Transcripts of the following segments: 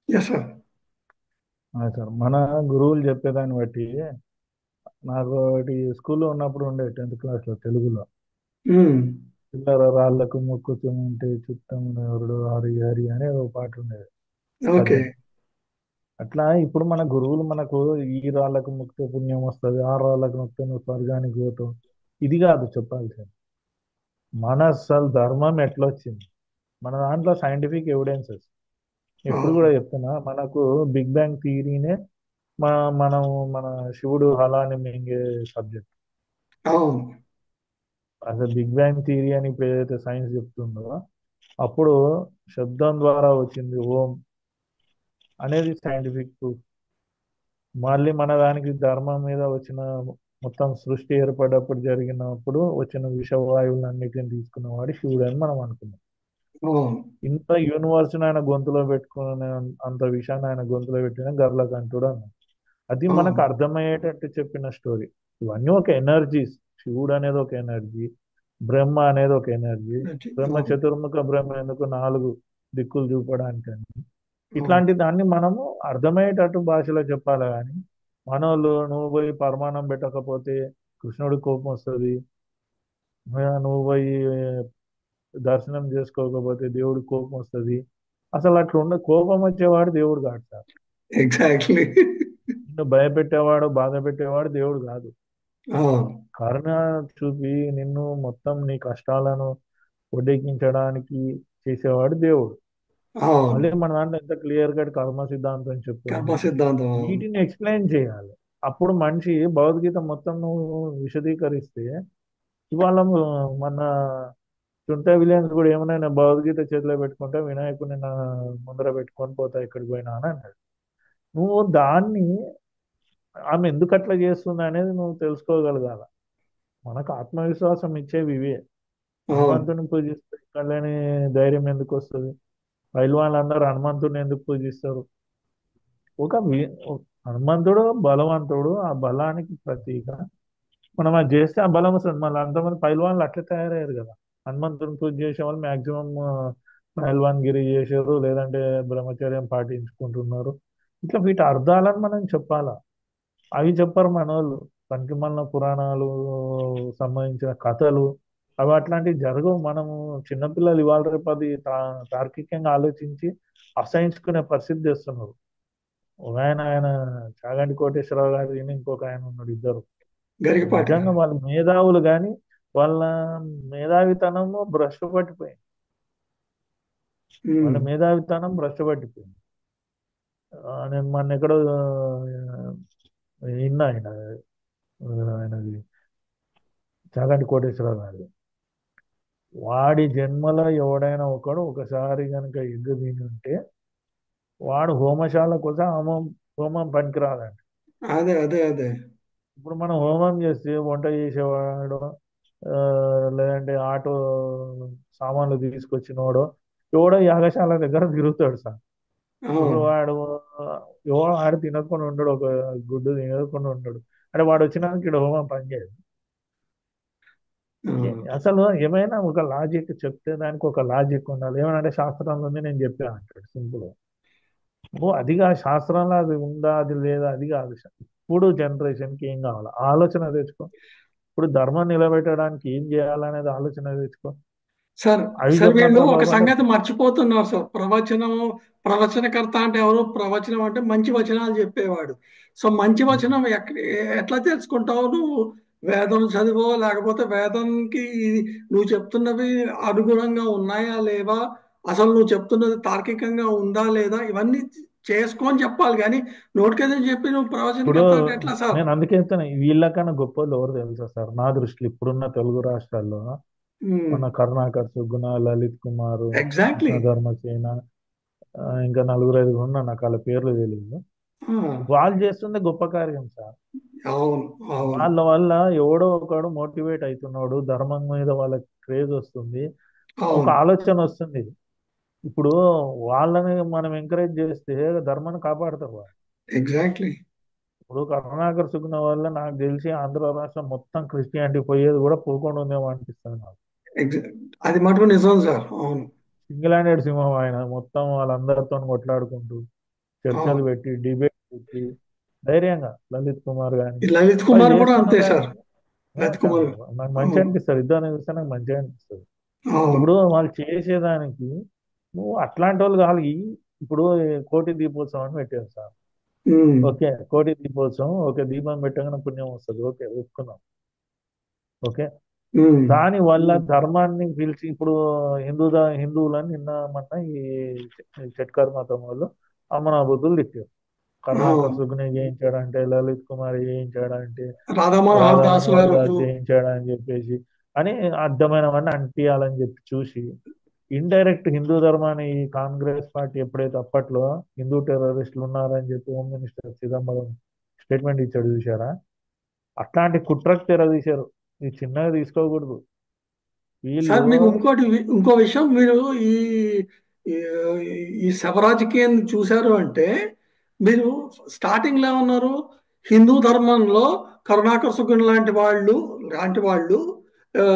Yes sir. Sir మన గురువులు చెప్పేదాన్ని బట్టి నాకు ఒకటి స్కూల్లో ఉన్నప్పుడు ఉండే 10th క్లాస్లో తెలుగులో ఉమ్. చిల్లర రాళ్లకు మొక్కుతుంటే చిత్తమునెవరుడు హరి హరి అనే ఒక పాట ఉండేది ఓకే. పద్యం. అట్లా ఇప్పుడు మన గురువులు మనకు ఈ రాళ్ళకు మొక్కితే పుణ్యం వస్తుంది, ఆ రాళ్ళకు మొక్కితే నువ్వు స్వర్గానికి పోతావు, ఇది కాదు చెప్పాల్సింది. మన అసలు ధర్మం ఎట్లా వచ్చింది, మన దాంట్లో సైంటిఫిక్ ఎవిడెన్సెస్ ఎప్పుడు అవును. కూడా చెప్తున్నా. మనకు బిగ్ బ్యాంగ్ థియరీనే మనం మన శివుడు హలాన్ని మింగే సబ్జెక్ట్. అవును. అసలు బిగ్ బ్యాంగ్ థియరీ అని ఇప్పుడు ఏదైతే సైన్స్ చెప్తుందో, అప్పుడు శబ్దం ద్వారా వచ్చింది ఓం అనేది సైంటిఫిక్ ప్రూఫ్. మళ్ళీ మన దానికి ధర్మం మీద వచ్చిన మొత్తం సృష్టి ఏర్పడ్డప్పుడు జరిగినప్పుడు వచ్చిన విషవాయువులన్నిటిని తీసుకున్నవాడు శివుడు అని మనం అనుకున్నాం. అవును. ఇంత యూనివర్స్ ఆయన గొంతులో పెట్టుకునే అంత విషయాన్ని ఆయన గొంతులో పెట్టిన గర్లకంఠుడు అన్నాం. అది మనకు అవును. అర్థమయ్యేటట్టు చెప్పిన స్టోరీ. ఇవన్నీ ఒక ఎనర్జీస్. శివుడు అనేది ఒక ఎనర్జీ, బ్రహ్మ అనేది ఒక ఎనర్జీ. బ్రహ్మ అవును. చతుర్ముఖ బ్రహ్మ ఎందుకు, 4 దిక్కులు చూపడానికి. అవును. ఇట్లాంటి దాన్ని మనము అర్థమయ్యేటట్టు భాషలో చెప్పాలి కానీ, మనోళ్ళు నువ్వు పోయి పరమాన్నం పెట్టకపోతే కృష్ణుడి కోపం వస్తుంది, నువ్వు పోయి దర్శనం చేసుకోకపోతే దేవుడి కోపం వస్తుంది. అసలు అట్లా ఉండ, కోపం వచ్చేవాడు దేవుడు కాదు సార్. ఎగ్జాక్ట్లీ. నిన్ను భయపెట్టేవాడు బాధ పెట్టేవాడు దేవుడు కాదు. అవును. కరుణ చూపి నిన్ను మొత్తం నీ కష్టాలను ఒడ్డెక్కించడానికి చేసేవాడు దేవుడు. అవును. మళ్ళీ మన దాంట్లో ఎంత క్లియర్ కట్ కర్మ సిద్ధాంతం కర్మ చెప్తుంది. సిద్ధాంతం. అవును. వీటిని ఎక్స్ప్లెయిన్ చేయాలి. అప్పుడు మనిషి భగవద్గీత మొత్తం నువ్వు విశదీకరిస్తే, ఇవాళ మన చుంటా విలియన్స్ కూడా ఏమన్నా భగవద్గీత చేతిలో పెట్టుకుంటే వినాయకుడిని నా ముందర పెట్టుకొని పోతా ఎక్కడికి పోయినా అని అన్నాడు. నువ్వు దాన్ని, ఆమె ఎందుకు అట్లా చేస్తుంది అనేది నువ్వు తెలుసుకోగలగాల. మనకు ఆత్మవిశ్వాసం ఇచ్చేవి ఇవే. అవును. హనుమంతుని పూజిస్తే ఇక్కడ లేని ధైర్యం ఎందుకు వస్తుంది? వాళ్ళందరూ హనుమంతుని ఎందుకు పూజిస్తారు? ఒక హనుమంతుడు బలవంతుడు, ఆ బలానికి ప్రతీక. మనం అది చేస్తే ఆ బలం వస్తుంది. మళ్ళీ అంతమంది పైల్వాన్లు అట్లే తయారయ్యారు కదా. హనుమంతుని పూజ చేసే వాళ్ళు మాక్సిమం పైల్వాన్ గిరి చేశారు, లేదంటే బ్రహ్మచర్యం పాటించుకుంటున్నారు. ఇట్లా వీటి అర్థాలను మనం చెప్పాలా. అవి చెప్పరు మన వాళ్ళు. పనికి మన పురాణాలు సంబంధించిన కథలు అవి అట్లాంటివి జరగవు. మనము చిన్నపిల్లలు ఇవాళ రేపు అది తార్కికంగా ఆలోచించి అసహించుకునే పరిస్థితి చేస్తున్నారు. ఒక ఆయన చాగంటి కోటేశ్వరరావు గారు ఇంకొక ఆయన ఉన్నాడు, ఇద్దరు. గరికపాటి నిజంగా గారు. వాళ్ళు మేధావులు కానీ వాళ్ళ మేధావితనము భ్రష్టు పట్టిపోయింది. వాళ్ళ ఉమ్. మేధావితనం భ్రష్టు పట్టిపోయింది. నేను మొన్న ఎక్కడో విన్నా ఆయనది చాగంటి కోటేశ్వరరావు గారు. వాడి జన్మలో ఎవడైనా ఒకడు ఒకసారి కనుక ఎగ్గు తిని ఉంటే వాడు హోమశాల కోసం హోమం పనికిరాదంట. అదే, అదే, అదే. ఇప్పుడు మనం హోమం చేస్తే వంట చేసేవాడు, ఆ, లేదంటే ఆటో సామాన్లు తీసుకొచ్చినోడు ఎవడో యాగశాల దగ్గర తిరుగుతాడు సార్. ఇప్పుడు అవును. వాడు ఎవడో ఆడు తినకుండా ఉంటాడు, ఒక గుడ్డు తినకుండా ఉంటాడు. అంటే వాడు వచ్చినాక ఇక్కడ హోమం పనిచేయదు. ఆ. అసలు ఏమైనా ఒక లాజిక్ చెప్తే దానికి ఒక లాజిక్ ఉండాలి. ఏమనంటే శాస్త్రంలో ఉంది నేను చెప్పా అంటాడు సింపుల్. ఓ అదిగా శాస్త్రంలో అది ఉందా అది లేదా అది కాదు. ఇప్పుడు జనరేషన్కి ఏం కావాలి ఆలోచన తెచ్చుకో. ఇప్పుడు ధర్మం నిలబెట్టడానికి ఏం చేయాలనేది ఆలోచన తెచ్చుకో. సార్, అవి సార్ వీళ్ళు చెప్పమంటారా ఒక బాగుపడ్డ. సంగతి మర్చిపోతున్నారు సార్. ప్రవచనము, ప్రవచనకర్త అంటే ఎవరు? ప్రవచనం అంటే మంచి వచనాలు చెప్పేవాడు. సో మంచి వచనం ఎట్లా తెలుసుకుంటావు నువ్వు? వేదం చదివో, లేకపోతే వేదంకి నువ్వు చెప్తున్నవి అనుగుణంగా ఉన్నాయా లేవా, అసలు నువ్వు చెప్తున్నది తార్కికంగా ఉందా లేదా, ఇవన్నీ చేసుకొని చెప్పాలి కానీ నోటికేదో చెప్పి నువ్వు ఇప్పుడు ప్రవచనకర్త అంటే ఎట్లా సార్? నేను అందుకే చెప్తాను, వీళ్ళకన్నా గొప్ప వాళ్ళు ఎవరు తెలుసా సార్ నా దృష్టిలో ఇప్పుడున్న తెలుగు రాష్ట్రాల్లో. మన కరుణాకర్ సుగుణ, లలిత్ కుమార్, కృష్ణ ఎగ్జాక్ట్లీ. ధర్మసేన, ఇంకా నలుగురు ఐదుగురు ఉన్నారు, నాకు వాళ్ళ పేర్లు తెలియదు. వాళ్ళు చేస్తుంది గొప్ప కార్యం సార్. అవును. అవును. వాళ్ళ వల్ల ఎవడో ఒకడు మోటివేట్ అవుతున్నాడు, ధర్మం మీద వాళ్ళకి క్రేజ్ వస్తుంది, ఒక అవును. ఆలోచన వస్తుంది. ఇప్పుడు వాళ్ళని మనం ఎంకరేజ్ చేస్తే ధర్మాన్ని కాపాడతారు వాళ్ళు. ఎగ్జాక్ట్లీ. ఇప్పుడు కరుణాకర్ సుగుణ వల్ల నాకు తెలిసి ఆంధ్ర రాష్ట్రం మొత్తం క్రిస్టియానిటీ పోయేది కూడా పోకుండా ఉందేమో అనిపిస్తుంది నాకు. ఎగ్జా అది మటుకు నిజం సార్. అవును. సింగిల్ హ్యాండెడ్ సింహం ఆయన మొత్తం వాళ్ళందరితో కొట్లాడుకుంటూ. చర్చలు అవును. పెట్టి డిబేట్ పెట్టి ధైర్యంగా లలిత్ కుమార్ కానీ ఈ లలిత్ వాళ్ళు కుమార్ కూడా అంతే చేస్తున్నదే సార్. లలిత్ కుమార్. నాకు మంచిగా అవును. అనిపిస్తుంది, ఇద్దరిని చూస్తే నాకు మంచిగా అనిపిస్తుంది. అవును. ఇప్పుడు వాళ్ళు చేసేదానికి నువ్వు అట్లాంటి వాళ్ళు కాదు. ఇప్పుడు కోటి దీపోత్సవం అని పెట్టారు సార్. ఉమ్. ఓకే, కోటి దీపోత్సవం, ఓకే, దీపం పెట్టగానే పుణ్యం వస్తుంది, ఓకే, ఒప్పుకున్నాం. ఓకే, ఉమ్. దాని వల్ల ధర్మాన్ని పిలిచి ఇప్పుడు హిందువులని నిన్న మొన్న ఈ షట్కర్ మతం వాళ్ళు అమ్మనాబుద్ధులు తిట్టారు. కరుణాకర్ అవును. సుగ్నే చేయించాడంటే, లలిత్ కుమార్ చేయించాడంటే, రాధా మనోహర్ రాధా దాస్ మనోహర్ గారు. దాస్ చేయించాడని చెప్పేసి అని అర్థమైనవన్నీ అంటియాలని చెప్పి చూసి ఇండైరెక్ట్ హిందూ ధర్మాన్ని ఈ కాంగ్రెస్ పార్టీ ఎప్పుడైతే అప్పట్లో హిందూ టెర్రరిస్టులు ఉన్నారని చెప్పి హోమ్ మినిస్టర్ చిదంబరం స్టేట్మెంట్ ఇచ్చాడు చూసారా, అట్లాంటి కుట్రకు తెర తీశారు. ఇది చిన్నగా తీసుకోకూడదు వీళ్ళు. సార్ మీకు ఇంకో విషయం, మీరు ఈ ఈ ఈ శవ రాజకీయం చూశారు అంటే, మీరు స్టార్టింగ్ లో ఉన్నారు హిందూ ధర్మంలో కరుణాకర్ సుగుణ్ లాంటి వాళ్ళు ఆ,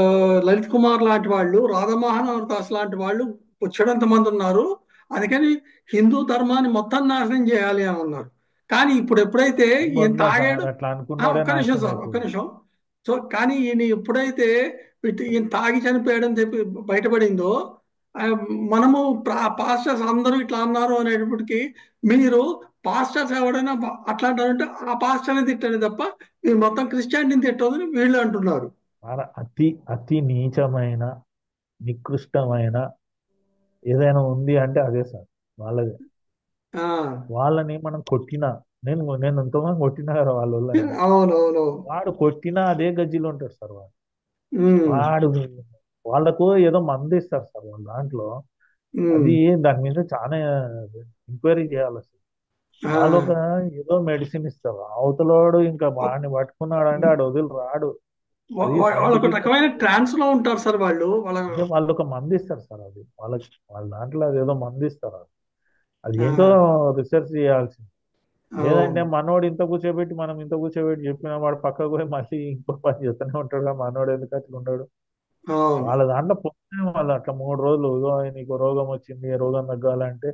లలిత్ కుమార్ లాంటి వాళ్ళు, రాధామోహన్ దాస్ లాంటి వాళ్ళు వచ్చేడంత మంది ఉన్నారు. అందుకని హిందూ ధర్మాన్ని మొత్తం నాశనం చేయాలి అని ఉన్నారు. కానీ ఇప్పుడు ఎప్పుడైతే ఈయన తప్పకుండా సార్, తాగాడు. అట్లా అనుకున్నోడే ఒక్క నిమిషం నాశనం సార్, ఒక్క అవుతుంది. నిమిషం. సో కానీ ఈయన ఎప్పుడైతే ఈయన తాగి చనిపోయాడని చెప్పి బయటపడిందో, ఆ, మనము పాస్టర్స్ అందరూ ఇట్లా అన్నారు అనేటప్పటికి, మీరు పాస్టర్స్ ఎవడైనా అట్లా అంటారంటే ఆ పాస్టర్ని తిట్టండి తప్ప మీరు మొత్తం క్రిస్టియానిటీని తిట్టదని వీళ్ళు అంటున్నారు. అతి అతి నీచమైన నికృష్టమైన ఏదైనా ఉంది అంటే అదే సార్, వాళ్ళదే. ఆ, వాళ్ళని మనం కొట్టినా, నేను ఎంతోమంది కొట్టినా కదా వాళ్ళ వాళ్ళని. అవునవును. వాడు కొట్టినా అదే గజ్జిలో ఉంటాడు సార్ వాడు. ఉమ్. వాడు వాళ్ళకు ఏదో మందు ఇస్తారు సార్ వాళ్ళ దాంట్లో. ఉమ్. అది దాని మీద చాలా ఎంక్వైరీ చేయాలి అసలు. ఆ, వాళ్ళు ఒక ఏదో మెడిసిన్ ఇస్తారు, అవతలోడు ఇంకా వాడిని పట్టుకున్నాడు అంటే ఆడు వదిలి రాడు. అది వాళ్ళు ఒక సైంటిఫిక్. రకమైన ట్రాన్స్ లో ఉంటారు సార్ వాళ్ళ. అంటే వాళ్ళు ఒక మందు ఇస్తారు సార్, అది వాళ్ళకి వాళ్ళ దాంట్లో అది ఏదో మందు ఇస్తారు. అది ఆ, ఏంటో రిసెర్చ్ చేయాల్సింది. లేదంటే అవును. మనోడు ఇంత కూర్చోబెట్టి మనం ఇంత కూర్చోబెట్టి చెప్పిన వాడు పక్కకు పోయి మళ్ళీ ఇంకో పని చేస్తూనే ఉంటాడు. మనోడు ఎందుకు అట్లా ఉండడు. అవును. వాళ్ళ దాంట్లో పోతే వాళ్ళు అట్లా 3 రోజులు ఇగో నీకు రోగం వచ్చింది, రోగం తగ్గాలంటే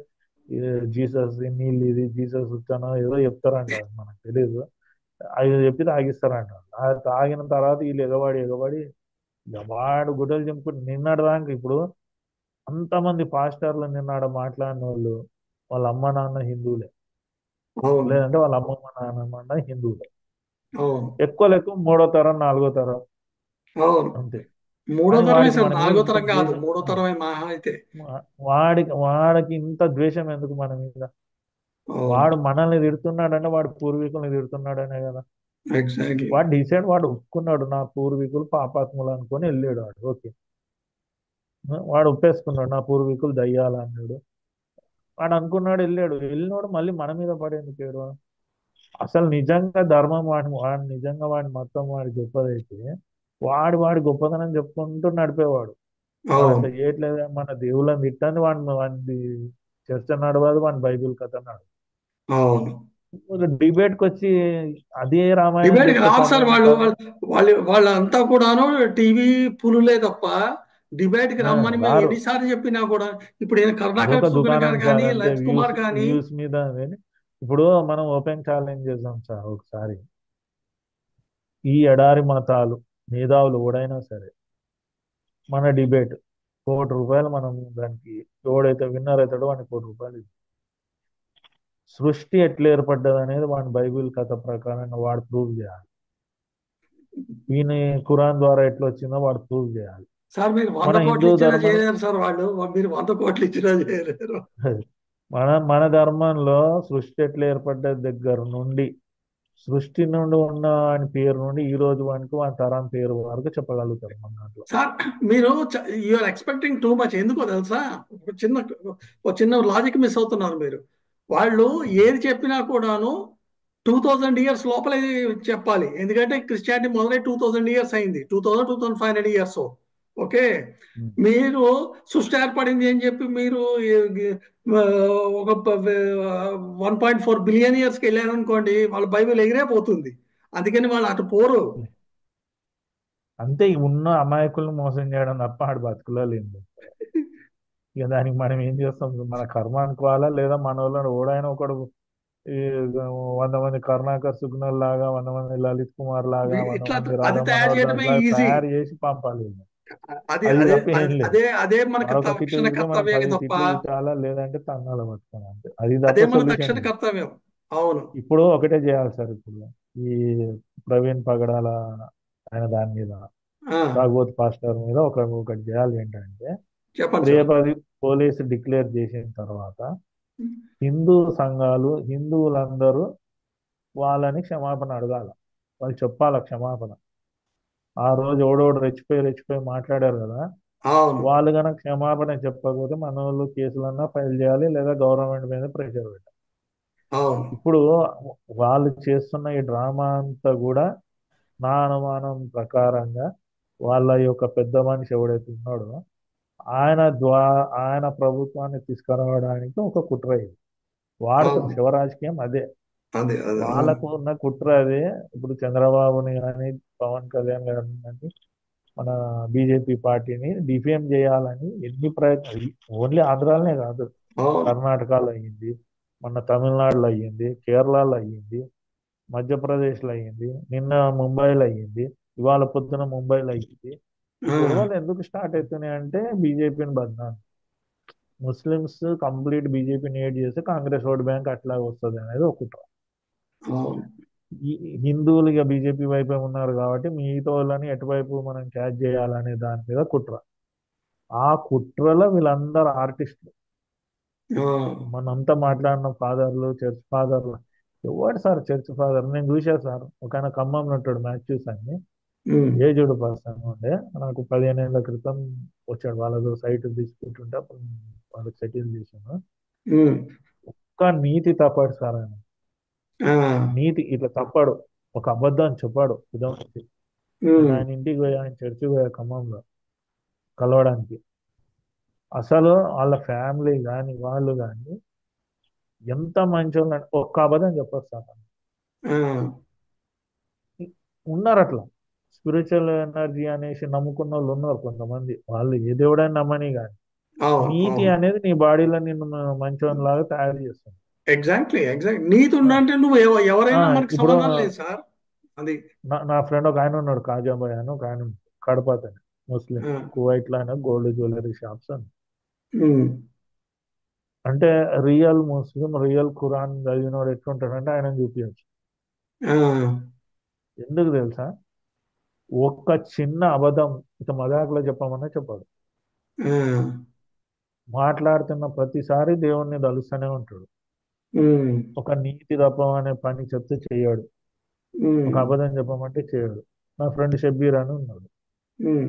ఈ జీసస్ నీళ్ళు ఇది జీసస్ వచ్చానో ఏదో చెప్తారంట, అది మనకు తెలియదు. అది చెప్పి తాగిస్తారంట. అది తాగిన తర్వాత వీళ్ళు ఎగబడి ఎగబడి ఇక వాడు గుడ్డలు చెంపుకుని నిన్నటి దాకా ఇప్పుడు అంతమంది పాస్టర్లు నిన్నాడ మాట్లాడిన వాళ్ళు వాళ్ళ అమ్మ నాన్న హిందువులే, అవును. లేదంటే వాళ్ళ అమ్మమ్మ నాన్నమ్మ హిందువులే. అవును. ఎక్కువ లెక్క 3వ తరం 4వ తరం అవును. అంతే. మూడో కానీ తరమే వాడికి సార్, మన మీద నాలుగో ఇంత తరం కాదు, ద్వేషం, మూడో తరమే మహా అయితే. వాడికి ఇంత ద్వేషం ఎందుకు మన మీద? అవును. వాడు మనల్ని తిడుతున్నాడంటే వాడు పూర్వీకుల్ని తిడుతున్నాడనే కదా. ఎగ్జాక్ట్లీ. వాడు డిసైడ్, వాడు ఒప్పుకున్నాడు నా పూర్వీకులు పాపాత్ములు అనుకొని వెళ్ళాడు వాడు, ఓకే. వాడు ఒప్పేసుకున్నాడు నా పూర్వీకులు దయ్యాలు అన్నాడు. వాడు అనుకున్నాడు, వెళ్ళాడు, వెళ్ళినోడు మళ్ళీ మన మీద పడేందుకు ఏడు? అసలు నిజంగా ధర్మం వాడి నిజంగా వాడి మొత్తం వాడి గొప్పదైతే వాడి గొప్పతనం చెప్పుకుంటూ నడిపేవాడు. వాడు అవును. అట్లా చేయట్లేదు, మన దేవుళ్ళని తిట్టని వాడి చర్చ నడవదు, వాడి బైబిల్ కథ నడవదు. అవును. డిబేట్కి వచ్చి అదే రామాయణం డిబేట్కి చెప్తే రావాలి సార్ సమయం వాళ్ళు. వాళ్ళంతా కూడాను టీవీ పులులే తప్ప డిబేట్కి రమ్మని మేము రారు. ఎన్నిసార్లు చెప్పినా కూడా. ఇప్పుడు ఈయన అదొక కరుణాకర్ సుగుణ దుకాణం గారు సార్, కానీ అంతే. లలిత్ వ్యూస్ కుమార్ కానీ. వ్యూస్ మీద అని. ఇప్పుడు మనం ఓపెన్ ఛాలెంజ్ చేద్దాం సార్ ఒకసారి. ఈ ఎడారి మతాలు మేధావులు ఎవడైనా సరే మన డిబేట్, ₹1,00,00,000 మనం దానికి, ఎవడైతే విన్నర్ అవుతాడో వాడికి ₹1,00,00,000 ఇస్తాం. సృష్టి ఎట్లా ఏర్పడ్డది అనేది వాడి బైబిల్ కథ ప్రకారంగా వాడు ప్రూవ్ చేయాలి. ఈయన ఖురాన్ ద్వారా ఎట్లా వచ్చిందో వాడు ప్రూవ్ చేయాలి. సార్ మీరు వంద మన కోట్లు హిందూ ఇచ్చినా ధర్మం, చేయలేరు సార్ వాళ్ళు. మీరు 100 కోట్లు ఇచ్చినా చేయలేరు. మన ధర్మంలో సృష్టి ఎట్లా ఏర్పడ్డది దగ్గర నుండి, సృష్టి నుండి ఉన్న వాని పేరు నుండి ఈ రోజు వానికి వాని తరం పేరు వరకు చెప్పగలుగుతారు మన దాంట్లో. సార్ మీరు యూఆర్ ఎక్స్పెక్టింగ్ టూ మచ్. ఎందుకో తెలుసా? ఒక చిన్న ఒక చిన్న లాజిక్ మిస్ అవుతున్నారు మీరు. వాళ్ళు ఏది చెప్పినా కూడాను 2000 ఇయర్స్ లోపలే చెప్పాలి. ఎందుకంటే క్రిస్టియానిటీ మొదలై 2000 ఇయర్స్ అయింది. 2500 ఇయర్స్. ఓకే. ఉమ్. మీరు సృష్టి ఏర్పడింది అని చెప్పి మీరు ఆ, ఒక 1.4 బిలియన్ ఇయర్స్కి వెళ్ళారనుకోండి, వాళ్ళ బైబిల్ ఎగిరే పోతుంది. అందుకని వాళ్ళు అటు పోరు. అంతే, ఈ ఉన్న అమాయకులను మోసం చేయడం తప్ప ఆడు బతుకులో లేదు. ఇక దానికి మనం ఏం చేస్తాం? మన కర్మ అనుకోవాలా, లేదా మన వాళ్ళని ఓడైనా ఒకడు ఈ 100 మంది కరుణాకర్ సుగుణల్ లాగా, 100 మంది లలిత్ కుమార్ లాగా, వంద ఇట్లా మంది అది రాధా తయారు మనోహర్ దాస్ చేయడమే లాగా ఈజీ. తయారు చేసి పంపాలి వీళ్ళని. అదే అది అదే తప్ప ఏం లేదు. అదే అదే మనకు మరొక తిట్టు తక్షణ తిడితే మనం కర్తవ్యమే 10 తప్ప, తిట్లు తిట్టాలా, లేదంటే తన్నాల పట్టుకోవాలి అంతే. అది అదే తప్ప మన సొల్యూషన్ తక్షణ లేదు. కర్తవ్యం. అవును. ఇప్పుడు ఒకటే చేయాలి సార్. ఇప్పుడు ఈ ప్రవీణ్ పగడాల ఆయన దాని మీద, ఆ, భాగవత్ పాస్టర్ మీద ఒకటి చేయాలి. ఏంటంటే చెప్పండి సార్. రేపు అది పోలీసు డిక్లేర్ చేసిన తర్వాత హిందూ సంఘాలు, హిందువులందరూ వాళ్ళని క్షమాపణ అడగాల. వాళ్ళు చెప్పాల క్షమాపణ. ఆ రోజు ఎవడోడు రెచ్చిపోయి రెచ్చిపోయి మాట్లాడారు కదా, అవును. వాళ్ళు కనుక క్షమాపణ చెప్పకపోతే మన వాళ్ళు కేసులన్నా ఫైల్ చేయాలి, లేదా గవర్నమెంట్ మీద ప్రెషర్ పెట్టాలి. అవును. ఇప్పుడు వాళ్ళు చేస్తున్న ఈ డ్రామా అంతా కూడా నా అనుమానం ప్రకారంగా వాళ్ళ యొక్క పెద్ద మనిషి ఎవడైతే ఉన్నాడో ఆయన ప్రభుత్వాన్ని తీసుకురావడానికి ఒక కుట్ర ఇది. వాడుతున్న అవును. శివరాజకీయం అదే. అదే అదే. అవును. వాళ్ళకు ఉన్న కుట్ర అదే. ఇప్పుడు చంద్రబాబుని కానీ, పవన్ కళ్యాణ్ గారిని కానీ, మన బీజేపీ పార్టీని డిఫేమ్ చేయాలని ఎన్ని ప్రయత్నాలు, ఓన్లీ ఆంధ్రాలోనే కాదు, అవును. కర్ణాటకలో అయ్యింది, మన తమిళనాడులో అయ్యింది, కేరళలో అయ్యింది, మధ్యప్రదేశ్లో అయ్యింది, నిన్న ముంబైలో అయ్యింది, ఇవాళ పొద్దున ముంబైలో అయ్యింది. ఈ ఆ, గొడవలు ఎందుకు స్టార్ట్ అవుతున్నాయి అంటే బీజేపీని బద్నాం, ముస్లిమ్స్ కంప్లీట్ బీజేపీని ఏడ్ చేస్తే కాంగ్రెస్ ఓట్ బ్యాంక్ అట్లా వస్తుంది అనేది ఒక కుట్ర. అవును. ఈ హిందువులు ఇక బీజేపీ వైపే ఉన్నారు కాబట్టి మిగతా వాళ్ళని ఎటువైపు మనం క్యాచ్ చేయాలనే దాని మీద కుట్ర. ఆ కుట్రలో వీళ్ళందరూ ఆర్టిస్టులు. ఆ, మనంతా మాట్లాడిన ఫాదర్లు, చర్చ్ ఫాదర్లు. ఎవడు సార్ చర్చ్ ఫాదర్? నేను చూసా సార్, ఒక ఆయన ఖమ్మంలో ఉంటాడు, మ్యాచ్ చూసాను. ఉమ్, ఏజ్డ్ పర్సన్ ఉండే, నాకు 15 ఏళ్ల క్రితం వచ్చాడు. వాళ్ళతో సైట్ తీసుకుంటుంటే అప్పుడు వాళ్ళకి సెటిల్ చేశాను. ఉమ్, ఒక్క నీతి తప్పాడు సార్ ఆయన. ఆ, నీతి ఇట్లా తప్పాడు, ఒక అబద్ధం చెప్పాడు ఉదాహరణకి. నేను ఉమ్, ఆయన ఇంటికి పోయి, ఆయన చర్చికి పోయా ఖమ్మంలో కలవడానికి. అసలు వాళ్ళ ఫ్యామిలీ కానీ, వాళ్ళు కానీ ఎంత మంచోళ్ళు ఒక్క అబద్ధం చెప్పరు సార్. ఆ, ఉన్నారు అట్లా స్పిరిచువల్ ఎనర్జీ అనేసి నమ్ముకున్న వాళ్ళు ఉన్నారు కొంతమంది. వాళ్ళు ఏ దేవుడని నమ్మని కానీ అవును. నీతి అవును. అనేది నీ బాడీలో నిన్ను మంచోని లాగా తయారు చేస్తుంది. Exactly, exact. నీతి ఆ, ఉందంటే నువ్వు ఆ, ఎవరైనా మనకి ఇప్పుడు సంబంధం లేదు సార్. అది. నా ఫ్రెండ్ ఒక ఆయన ఉన్నాడు, కాజాబాయ్ అని ఒక ఆయన ఉన్నాడు, కడప అతను, ముస్లిం, ఆ, కువైట్లో ఆయన గోల్డ్ జ్యువెలరీ షాప్స్ అని. ఉమ్, అంటే రియల్ ముస్లిం, రియల్ ఖురాన్ చదివినోడు ఎట్లుంటాడంటే ఆయన చూపించచ్చు. ఆ, ఎందుకు తెలుసా? ఒక్క చిన్న అబద్ధం ఇక మజాకులో చెప్పమన్నా చెప్పాడు. ఆ, మాట్లాడుతున్న ప్రతిసారి దేవుణ్ణి తలుస్తూనే ఉంటాడు. ఉమ్, ఒక నీతి తప్పం అనే పని చెప్తే చేయడు, ఒక ఉమ్, అబద్ధం చెప్పమంటే చేయడు. నా ఫ్రెండ్ షబ్బీర్ అని ఉన్నాడు. ఉమ్,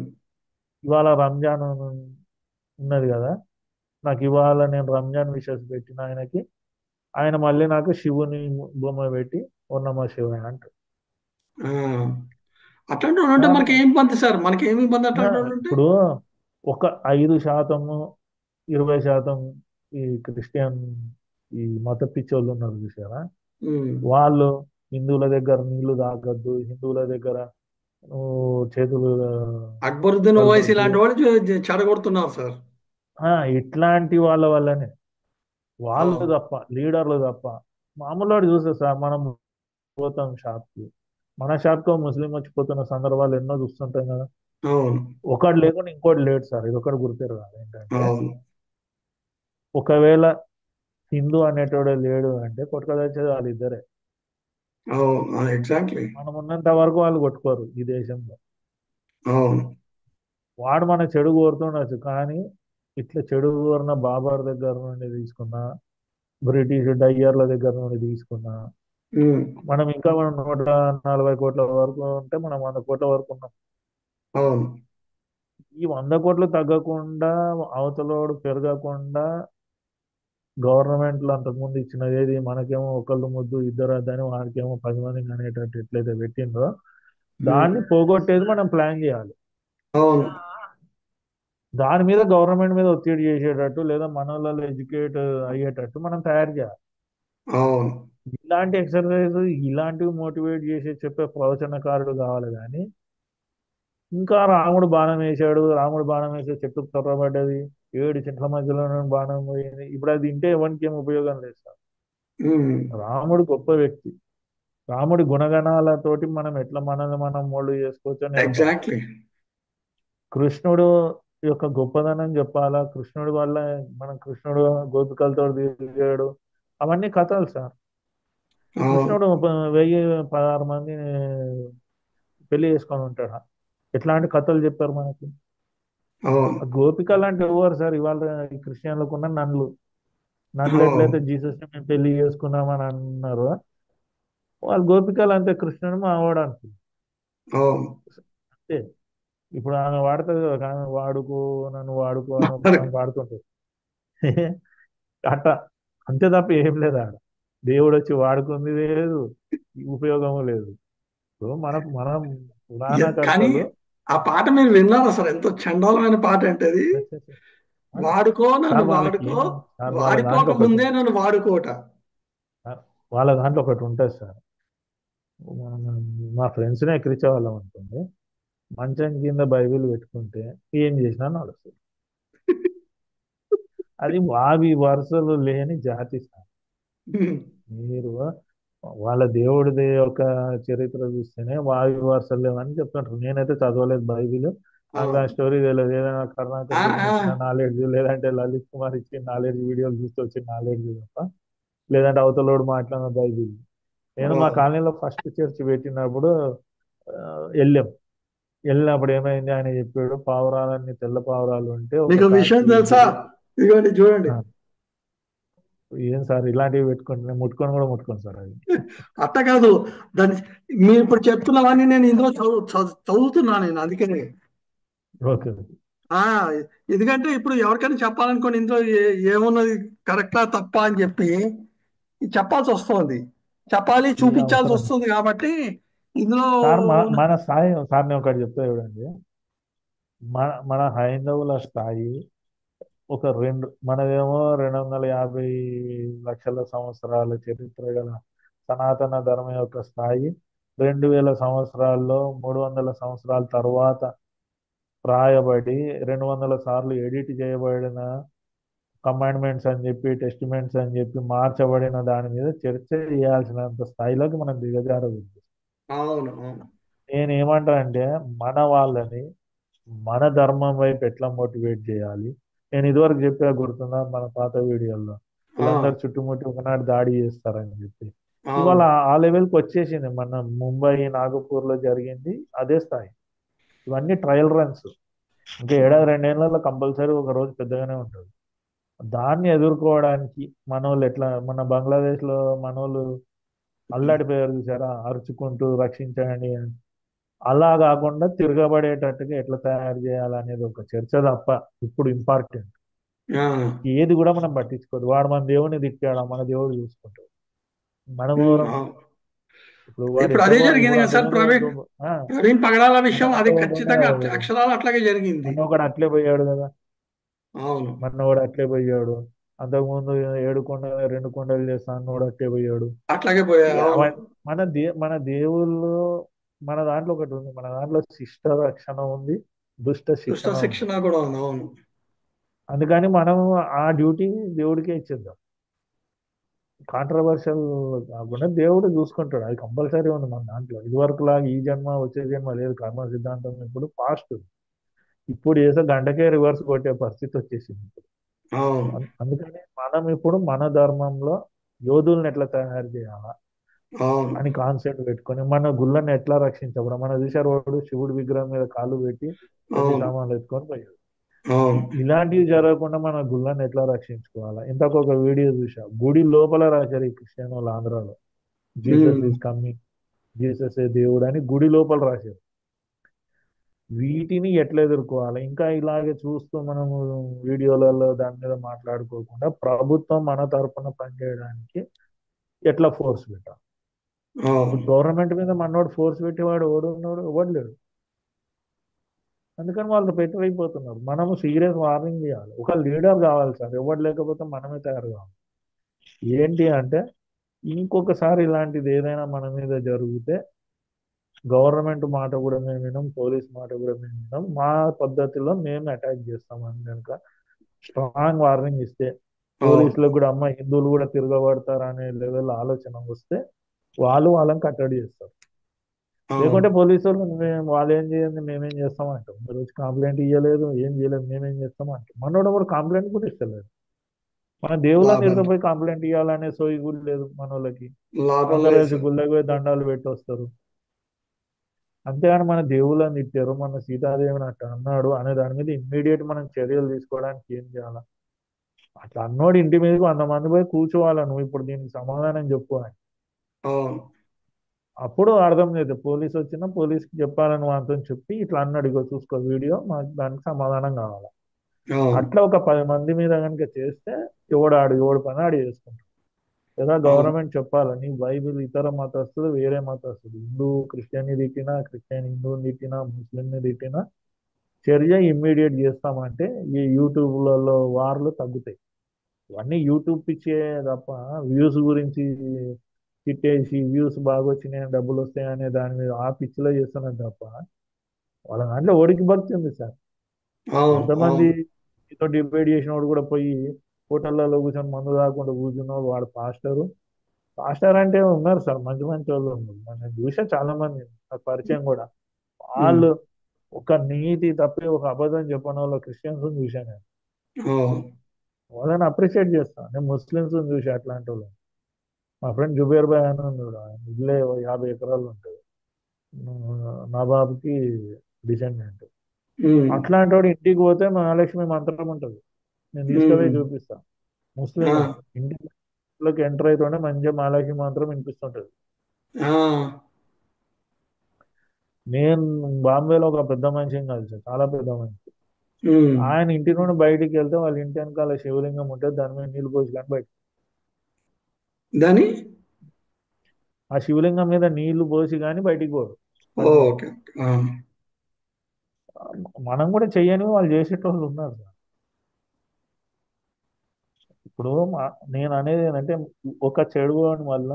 ఇవాళ రంజాన్ ఉన్నది కదా, నాకు ఇవాళ నేను రంజాన్ విషెస్ పెట్టిన ఆయనకి, ఆయన మళ్ళీ నాకు శివుని బొమ్మ పెట్టి ఓ నమః శివాయ అంటాడు. ఆ. అట్లాంటి వాడు ఉంటే మనకి సార్, ఏం ఇబ్బంది సార్? మనకి ఏమి ఇబ్బంది ఆ, అట్లాంటి వాడు ఉంటే? ఇప్పుడు ఒక 5%, 20% ఈ క్రిస్టియన్, ఈ మత పిచ్చోళ్ళు ఉన్నారు చూసారా, ఉమ్. వాళ్ళు హిందువుల దగ్గర నీళ్లు తాగొద్దు, హిందువుల దగ్గర నువ్వు చేతులు అక్బరుద్దీన్ ఓవైసీ కలపద్దు, లాంటి వాళ్ళు చెడగొడుతున్నారు సార్. ఇట్లాంటి వాళ్ళ వల్లనే, వాళ్ళు అవును. తప్ప, లీడర్లు తప్ప. మామూలు వాడు చూస్తే సార్, మనం పోతాం షాప్కి, మన షాప్కి ముస్లిం వచ్చిపోతున్న సందర్భాలు ఎన్నో చూస్తుంటాం కదా. అవును. ఒకడు లేకుండా ఇంకోటి లేడు సార్, ఇది ఒకటి గుర్తిరగాలి. ఏంటంటే అవును. ఒకవేళ హిందూ అనేటోడే లేడు అంటే కొట్టుకొచ్చేది వాళ్ళిద్దరే. అవును. ఎగ్జాక్ట్లీ. మనం ఉన్నంత వరకు వాళ్ళు కొట్టుకోరు ఈ దేశంలో. అవును. వాడు మన చెడు కోరుతుండొచ్చు కానీ, ఇట్లా చెడు కోరిన బాబర్ దగ్గర నుండి తీసుకున్న, బ్రిటిష్ డయ్యర్ల దగ్గర నుండి తీసుకున్న, ఉమ్, మనం 140 కోట్ల వరకు ఉంటే మనం 100 కోట్ల వరకు ఉన్నాం. అవును. ఈ 100 కోట్లు తగ్గకుండా, అవతలోడు పెరగకుండా, గవర్నమెంట్లు అంతకుముందు ఇచ్చినది ఏది, మనకేమో ఒకళ్ళు ముద్దు ఇద్దరు అద్దని, వాడికేమో 10 మందిని అనేటట్టు ఎట్లయితే పెట్టిందో ఉమ్, దాన్ని పోగొట్టేది మనం ప్లాన్ చేయాలి. అవును. దాని మీద గవర్నమెంట్ మీద ఒత్తిడి చేసేటట్టు, లేదా మనోళ్ళలో ఎడ్యుకేట్ అయ్యేటట్టు మనం తయారు చేయాలి. అవును. ఇలాంటి ఎక్సర్సైజ్, ఇలాంటివి మోటివేట్ చేసి చెప్పే ప్రవచనకారుడు కావాలి కానీ, ఇంకా రాముడు బాణం వేశాడు, రాముడు బాణం వేసే చెట్టుకు తొర్రబడ్డది, 7 చెట్ల మధ్యలో నుండి బాణం పోయింది, ఇప్పుడు అది తింటే ఎవరికి ఏం ఉపయోగం లేదు సార్. ఉమ్, రాముడు గొప్ప వ్యక్తి. రాముడి గుణగణాలతోటి మనం ఎట్లా మనల్ని మనం మోల్డ్ చేసుకోవచ్చో నేర్పాలి. ఎగ్జాక్ట్లీ. కృష్ణుడు యొక్క గొప్పదనం చెప్పాలా, కృష్ణుడి వల్ల మనం కృష్ణుడు గోపికలతో తిరిగాడు, అవన్నీ కథలు సార్. అవును. కృష్ణుడు 1016 మందిని పెళ్లి చేసుకొని ఉంటాడా? ఎట్లాంటి కథలు చెప్పారు మనకి. అవును. ఆ గోపికలు అంటే ఎవరు సార్? ఇవాళ ఈ క్రిస్టియన్లకు ఉన్న నన్లు. నన్ను అవును. ఎట్లయితే జీసస్ ని మేము పెళ్లి చేసుకున్నామని అన్నారు, వాళ్ళు గోపికలు అంతే, కృష్ణుడు మా వాడానికి అవును. అంతే. ఇప్పుడు ఆమె వాడుతుంది కదా, ఆమె వాడుకో, నన్ను వాడుకో అని ఒక మరి సాంగ్ పాడుతుంటుంది. అట్ట, అంతే తప్ప ఏం లేదు ఆడ. దేవుడు వచ్చి వాడుకుంది లేదు, ఉపయోగము లేదు. సో మన కానీ పురాణకర్తలు ఆ పాట మీరు విన్నారు అసలు ఎంత చండాలమైన పాట అంటే అది. ఛే, ఛే, ఛే. అదే. వాడుకో నన్ను సార్ వాళ్ళకి వాడుకో, ఏం సార్, వాళ్ళ దాంట్లో వాడుకోక ఒకటి ముందే ఉంది నన్ను వాడుకోట. సార్, వాళ్ళ దాంట్లో ఒకటి ఉంటుంది సార్. మనం మా ఫ్రెండ్స్నే ఎక్కిరించే వాళ్ళం అనుకోండి, మంచం కింద బైబిల్ పెట్టుకుంటే ఏం చేసినా నడుస్తుంది. అది వావి వరుసలు లేని జాతి సార్. మీరు వాళ్ళ దేవుడిది ఒక చరిత్ర చూస్తేనే వావి వరుసలు లేవని చెప్తుంటారు. నేనైతే చదవలేదు బైబిల్, నాకు దాని అవును. స్టోరీ తెలియదు. ఏదైనా ఆ, కరుణాకర్ గురించి ఆ, ఇచ్చిన నాలెడ్జ్, లేదంటే లలిత్ కుమార్ ఇచ్చిన నాలెడ్జ్, వీడియోలు చూస్తే వచ్చిన నాలెడ్జ్ తప్ప, లేదంటే అవతలోడు మాట్లాడిన బైబిల్. నేను మా అవును. కాలనీలో ఫస్ట్ చర్చ్ పెట్టినప్పుడు ఆ, వెళ్ళాం. వెళ్ళినప్పుడు ఏమైంది, ఆయన చెప్పాడు పావురాలన్నీ తెల్ల పావురాలు ఉంటే ఒక మీకు విషయం కాకి తెలుసా? బుర్ర. ఇదిగోండి చూడండి. ఆ, ఏం సార్ ఇలాంటివి పెట్టుకుంటే నేను ముట్టుకొని కూడా ముట్టుకోను సార్ అది. అట్ట కాదు. దాన్ని మీరు ఇప్పుడు చెప్తున్నవన్నీ నేను ఇందులో చదువుతున్నా నేను అందుకనే. ఓకే. ఆ ఎందుకంటే ఇప్పుడు ఎవరికైనా చెప్పాలనుకోండి ఇందులో ఏమున్నది, కరెక్టా తప్పా అని చెప్పి చెప్పాల్సి వస్తుంది, చెప్పాలి, ఈ చూపించాల్సి అవసరం వస్తుంది కాబట్టి ఇందులో సార్, ఉన్న- మన స్థాయి సార్, నేను ఒకటి చెప్తా చూడండి. మన హైందవుల స్థాయి ఒక మనదేమో 250 లక్షల సంవత్సరాల చరిత్ర గల సనాతన ధర్మం యొక్క స్థాయి 2000 సంవత్సరాల్లో 300 సంవత్సరాల తర్వాత రాయబడి 200 సార్లు ఎడిట్ చేయబడిన కమాండ్మెంట్స్ అని చెప్పి, టెస్టిమెంట్స్ అని చెప్పి మార్చబడిన దాని మీద చర్చ చేయాల్సినంత స్థాయిలోకి మనం దిగజారదు. అవును. అవును. నేనేమంటా అంటే, మన వాళ్ళని మన ధర్మం వైపు ఎట్లా మోటివేట్ చేయాలి. నేను ఇదివరకు చెప్పా గుర్తుందా మన పాత వీడియోల్లో, ఆ, వీళ్ళందరూ చుట్టుముట్టి ఒకనాడు దాడి చేస్తారని చెప్పి. ఇవాళ అవును. ఆ లెవెల్కి వచ్చేసింది. మన ముంబై, నాగపూర్లో జరిగింది అదే స్థాయి. ఇవన్నీ ట్రయల్ రన్స్. ఇంకా ఏడాది రెండేళ్లలో కంపల్సరీ ఒక రోజు పెద్దగానే ఉంటుంది. దాన్ని ఎదుర్కోవడానికి మనోళ్ళు ఎట్లా, మన బంగ్లాదేశ్లో మనోళ్ళు అల్లాడిపోయారు చూసారా, అరుచుకుంటూ రక్షించండి అని. అలా కాకుండా తిరగబడేటట్టుగా ఎట్లా తయారు చేయాలనేది ఒక చర్చ తప్ప ఇప్పుడు ఇంపార్టెంట్ ఆ, ఏది కూడా మనం పట్టించుకోదు. వాడు మన దేవుడిని తిట్టాడా, మన దేవుడు చూసుకుంటాడు. మన ఘోరం. అవును. ఇప్పుడు వాడు ఇప్పుడు ఎట్లా అదే జరిగింది ఇప్పుడు కదా సార్. అంతకుముందు ప్రవీణ్ ప్రవీణ్ పగడాల విషయం మొన్న అది పోకుండా ఖచ్చితంగా అక్షరాలు అట్లాగే జరిగింది. మొన్న ఒకడు అట్లే పోయాడు కదా. అవును. మొన్న కూడా అట్లే పోయాడు. అంతకుముందు 7 కొండలు 2 కొండలు చేస్తా అన్నోడు అట్లే పోయాడు. అట్లాగే పోయాయి. ఇక అవును. మన దేవుళ్ళు, మన దాంట్లో ఒకటి ఉంది. మన దాంట్లో శిష్ట రక్షణ ఉంది, దుష్ట దుష్ట శిక్షణ ఉంది. శిక్షణ కూడా ఉంది. అవును. అందుకని మనం ఆ డ్యూటీ దేవుడికే ఇచ్చేద్దాం. కాంట్రవర్షియల్ కాకుండా దేవుడు చూసుకుంటాడు, అది కంపల్సరీ ఉంది మన దాంట్లో. ఇదివరకు లాగా ఈ జన్మ వచ్చే జన్మ లేదు. కర్మ సిద్ధాంతం ఇప్పుడు ఫాస్ట్. ఇప్పుడు చేసే గంటకే రివర్స్ కొట్టే పరిస్థితి వచ్చేసింది ఇప్పుడు. అవును. అందుకని మనం ఇప్పుడు మన ధర్మంలో యోధుల్ని ఎట్లా తయారు చేయాలా అవును. అని కాన్సెప్ట్ పెట్టుకొని మన గుళ్ళని ఎట్లా రక్షించకూడదు. మన చూసారు వాడు శివుడి విగ్రహం మీద కాలు పెట్టి వెండి అవును. సామాన్లు ఎత్తుకొని పోయాడు. అవును. ఇలాంటివి జరగకుండా మన గుళ్ళని ఎట్లా రక్షించుకోవాలా. ఇంతకు ఒక వీడియో చూసా, గుడి లోపల రాశారు ఈ క్రిస్టియన్ వాళ్ళు ఆంధ్రాలో, Jesus um, is coming, Jesus ఏ దేవుడు అని గుడి లోపల రాశారు. వీటిని ఎట్లా ఎదుర్కోవాలి, ఇంకా ఇలాగే చూస్తూ మనము వీడియోలలో దాని మీద మాట్లాడుకోకుండా ప్రభుత్వం మన తరపున పనిచేయడానికి ఎట్లా ఫోర్స్ పెట్టాలి. ఇప్పుడు అవును. గవర్నమెంట్ మీద మనోడు ఫోర్స్ పెట్టేవాడు ఎవడు ఉన్నాడు? ఎవడు లేడు. అందుకని వాళ్ళు పెట్టరైపోతున్నారు. మనము సీరియస్ వార్నింగ్ చేయాలి. ఒక లీడర్ కావాలి సార్, ఎవరు లేకపోతే మనమే తయారు కావాలి. ఏంటి అంటే, ఇంకొకసారి ఇలాంటిది ఏదైనా మన మీద జరిగితే గవర్నమెంట్ మాట కూడా మేము వినం, పోలీస్ మాట కూడా మేము వినం, మా పద్ధతిలో మేము అటాక్ చేస్తామని కనుక స్ట్రాంగ్ వార్నింగ్ ఇస్తే అవును. పోలీసులకు కూడా అమ్మ హిందువులు కూడా తిరగబడతారు అనే లెవెల్ ఆలోచన వస్తే వాళ్ళు వాళ్ళని కట్టడి చేస్తారు. లేకుంటే అవును. పోలీసు వాళ్ళు వాళ్ళు ఏం చేయండి మేమేం చేస్తాం అంటాం. మీరు వచ్చి కంప్లైంట్ ఇవ్వలేదు ఏం చేయలేదు మేమేం చేస్తాం అంటాం. మనోడు కూడా కంప్లైంట్ కూడా ఇస్తలేదు. మన దేవుళ్ళని లాభం తిరగపోయి కంప్లైంట్ ఇవ్వాలనే సోయి కూడా లేదు మనోళ్ళకి. లాభం అందరూ లేదు కలిసి సార్. గుళ్ళకి పోయి దండాలు పెట్టి వస్తారు. అంతేగాని మన దేవుళ్ళని తిట్టారు మన సీతాదేవిని అట్లా అన్నాడు అనే దాని మీద ఇమ్మీడియట్ మనం చర్యలు తీసుకోవడానికి ఏం చేయాలి? అట్లా అన్నోడు ఇంటి మీదకి 100 మంది పోయి కూర్చోవాలా నువ్వు ఇప్పుడు దీనికి సమాధానం చెప్పు అని. అవును. అప్పుడు అర్థం లేదు పోలీస్ వచ్చినా పోలీస్కి చెప్పాలని వాళ్ళతో చెప్పి ఇట్లా అన్నాడు ఇగో చూసుకో వీడియో మాకు దానికి సమాధానం కావాలి. అవును. అట్లా ఒక 10 మంది మీద కనుక చేస్తే ఎవడు పని ఆడు చేసుకుంటాడు. లేదా అవును. గవర్నమెంట్ చెప్పాలి నీ బైబిల్ ఇతర మతస్థులు వేరే మతస్థులు హిందూ క్రిస్టియన్ని తిట్టినా క్రిస్టియన్ హిందువుని తిట్టినా ముస్లింని తిట్టినా చర్య ఇమ్మీడియట్ చేస్తామంటే ఈ యూట్యూబ్లలో వార్లు తగ్గుతాయి. ఇవన్నీ యూట్యూబ్ పిచ్చే తప్ప వ్యూస్ గురించి తిట్టేసి వ్యూస్ బాగా వచ్చినాయి డబ్బులు వస్తాయనే దాని మీద ఆ పిచ్చిలో చేస్తున్నది తప్ప వాళ్ళ దాంట్లో ఓడికి భక్తి ఉంది సార్. అవును. ఎంతమంది అవును. మీతో డిబేట్ చేసినోడు కూడా పోయి హోటళ్లలో కూర్చొని మందు తాగకుండా కూర్చున్నాడు వాడు పాస్టరు. పాస్టర్ అంటే ఉన్నారు సార్ మంచి మంచి వాళ్ళు ఉన్నారు నేను చూసా చాలా మంది నాకు పరిచయం కూడా. ఉమ్. వాళ్ళు ఒక నీతి తప్పి ఒక అబద్ధం చెప్పని వాళ్ళు క్రిస్టియన్స్ చూశాను నేను. అవును. వాళ్ళని అప్రిషియేట్ చేస్తాను నేను ముస్లిమ్స్ చూసి అట్లాంటి వాళ్ళు. మా ఫ్రెండ్ జుబేర్ భాయ్ అని ఉన్నాడు ఆయన ఇల్లే ఓ 50 ఎకరాలు ఉంటుంది. నవాబ్కి డిసెండెంట్. ఉమ్. అట్లాంటి వాడు ఇంటికి పోతే మహాలక్ష్మి మంత్రం ఉంటుంది. నేను తీసుకుపోయి ఉమ్. చూపిస్తా. ముస్లిం ఆ. వాడు ఇంటిలోకి ఎంటర్ అవుతుంటే మంచిగా మహాలక్ష్మి మంత్రం వినిపిస్తుంటది. ఆ. నేను బాంబేలో ఒక పెద్ద మనిషిని కలిసి చాలా పెద్ద మనిషి. ఉమ్. ఆయన ఇంటి నుండి బయటికి వెళ్తే వాళ్ళ ఇంటి వెనకాల శివలింగం ఉంటుంది దాని మీద నీళ్ళు పోసి కానీ బయట దాని. ఆ శివలింగం మీద నీళ్లు పోసి కానీ బయటికి పోరు 10 మంది. ఓకే. ఓకే. ఆ. మనం కూడా చెయ్యని వాళ్ళు చేసేటోళ్ళు ఉన్నారు సార్. ఇప్పుడు నేను అనేది ఏంటంటే ఒక చెడు వల్ల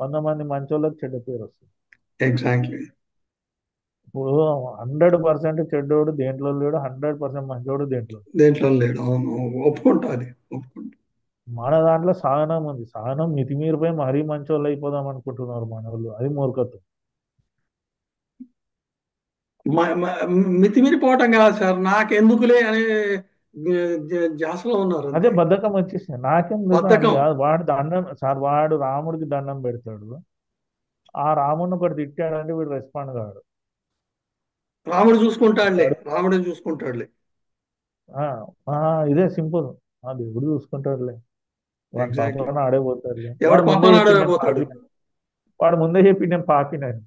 100 మంది మంచోళ్ళకి చెడ్డ పేరు వస్తుంది. ఎగ్జాక్ట్లీ. ఇప్పుడు 100% చెడ్డోడు దేంట్లో లేడు 100% మంచోడు దేంట్లో లేడు. దేంట్లో లేడు. అవును. ఒప్పుకుంటా అది. ఒప్పుకుంటా. మన దాంట్లో సహనం ఉంది సహనం మితిమీరిపోయి మరీ మంచోళ్ళు అయిపోదాం అనుకుంటున్నారు మన వాళ్ళు అది మూర్ఖత్వం. మితిమీరిపోవటం కాదు సార్, నాకెందుకులే అనే ధ్యాసలో ఉన్నారు అదే అంతే. బద్ధకం వచ్చేసింది నాకేం లేదు అని బద్ధకం. కాదు వాడు దండం సార్ వాడు రాముడికి దండం పెడతాడు. ఆ రాముడిని ఒకటి తిట్టాడంటే వీడు రెస్పాండ్ కాడు. రాముడు చూసుకుంటాడులే, వాడు రాముడే చూసుకుంటాడులే. ఆ, ఆ, ఇదే సింపుల్. ఆ దేవుడు చూసుకుంటాడులే వాడి ఎగ్జాక్ట్లీ. పాపన ఆడే పోతాడులే ఎవడు వాడు ముందే పాపనాడు చెప్పి నేను పోతాడు. పాపిన. వాడు ముందే చెప్పి నేను పాపినని.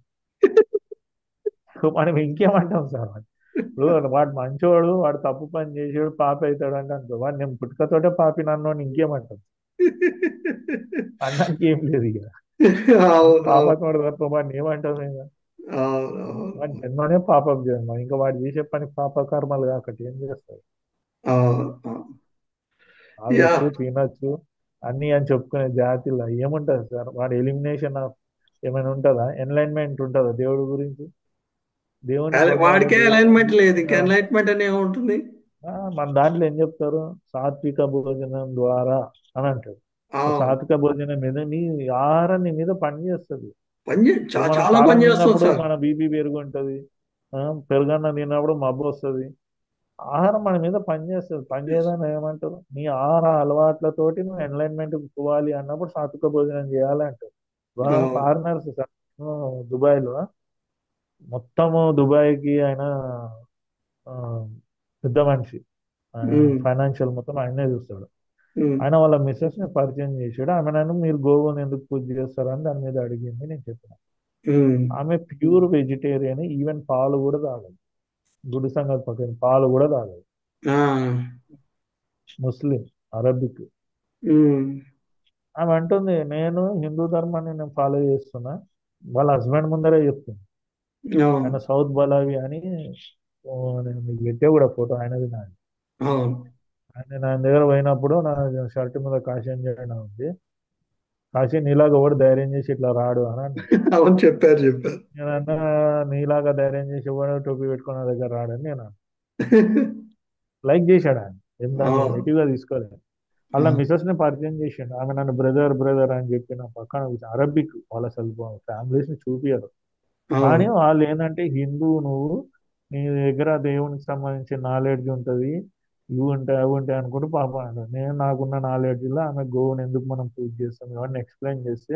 మనం ఇంకేమంటాం సార్ వాడు. ఇప్పుడు వాడు మంచోడు వాడు తప్పు పని చేసాడు పాపి అవుతాడు అంటే అనుకో వాడు నేను పుట్టుకతోటే పాపిన అన్నోని ఇంకేమంటాం. అన్నానికి ఏం లేదు ఇక అవును. అవును. పాపతోడు తప్ప వాడిని ఏమంటాం ఇక. అవును. వాడి అవును. జన్మనే పాపం జన్మ ఇంకా వాడు చేసే పని పాపకర్మలు కాకటి ఏం చేస్తాడు. అవును. అవును. యా. తాగొచ్చు తినొచ్చు అన్ని అని చెప్పుకునే జాతిలో ఏముంటుంది సార్ వాడు ఎలిమినేషన్ ఆఫ్ ఏమైనా ఉంటుందా ఎన్లైన్మెంట్ ఉంటుందా దేవుడి గురించి. దేవుని పొందాలి వాడికే దేవుని అలైన్మెంట్ లేదు, ఇంకా అందిపుందాలి. ఎన్లైట్మెంట్ అని ఏముంటుంది. మన దాంట్లో ఏం చెప్తారు సాత్విక భోజనం ద్వారా అని అంటారు. అవును. సాత్విక భోజనం మీద నీ ఆహారం నీ మీద పని చేస్తుంది. ఇప్పుడు మనం చాలా కారం పని చేస్తుంది తిన్నప్పుడు సార్. మన బీపీ పెరుగుంటుంది. పెరుగన్నం తిన్నప్పుడు మబ్బు వస్తుంది. ఆహారం మన మీద పనిచేస్తుంది పని చేయదని ఏమంటారు నీ ఆహార అలవాట్లతోటి నువ్వు ఎన్లైన్మెంట్ పోవాలి అన్నప్పుడు సాత్విక భోజనం చేయాలి అంటారు. అవును. ఫారినర్స్ దుబాయ్లో మొత్తము దుబాయ్కి ఆయన ఆ, పెద్ద మనిషి ఆయన ఉమ్. ఫైనాన్షియల్ మొత్తం ఆయనే చూస్తాడు. ఉమ్. ఆయన వాళ్ళ మిస్సెస్ ని పరిచయం చేశాడు ఆమె నన్ను మీరు గోవుని ఎందుకు పూజ చేస్తారని దాని మీద అడిగింది నేను చెప్పిన. ఉమ్. ఆమె ప్యూర్ వెజిటేరియన్ ఈవెన్ పాలు కూడా తాగదు. గుడి సంగతి పక్కన పాలు కూడా తాగదు. ఆ. ముస్లిం అరబిక్. ఉమ్. ఆమె అంటుంది నేను హిందూ ధర్మాన్ని నేను ఫాలో చేస్తున్నా. వాళ్ళ హస్బెండ్ ముందరే చెప్తుంది. అవును. ఆయన సౌత్ బలావి అని ఓ, నేను మీకు పెట్టే కూడా ఫోటో ఆయనది నాది. అవును. ఆయన నా దగ్గర పోయినప్పుడు నా షర్ట్ మీద కాషాయం చేయడం ఉంది. కాశీ నీలాగా ఎవడు ధైర్యం చేసి ఇట్లా రాడు అని అన్నాడు. అవును, చెప్పారు చెప్పారు. నేనన్నా నీలాగా ధైర్యం చేసి ఎవడో టోపీ పెట్టుకున్న నా దగ్గర రాడని నేను అన్నా. లైక్ చేశాడు ఆయన. ఏం దాన్ని అవును. నెగిటివ్గా తీసుకోలేదు. అలా అవును. మిసెస్ ని పరిచయం చేసిండు. ఆమె నన్ను బ్రదర్ బ్రదర్ అని చెప్పి నా పక్కన అరబిక్ వాళ్ళ అసలు ఫ్యామిలీస్ ని చూపియరు. కానీ అవును. వాళ్ళు ఏంటంటే హిందూ నువ్వు, నీ దగ్గర దేవునికి సంబంధించిన నాలెడ్జ్ ఉంటుంది, ఇవి ఉంటాయి అవి ఉంటాయి అనుకుంటూ పాపం అంటారు. నేను నాకున్న నాలెడ్జ్లో ఆమె గోవుని ఎందుకు మనం పూజ చేస్తాం ఇవన్నీ ఎక్స్ప్లెయిన్ చేస్తే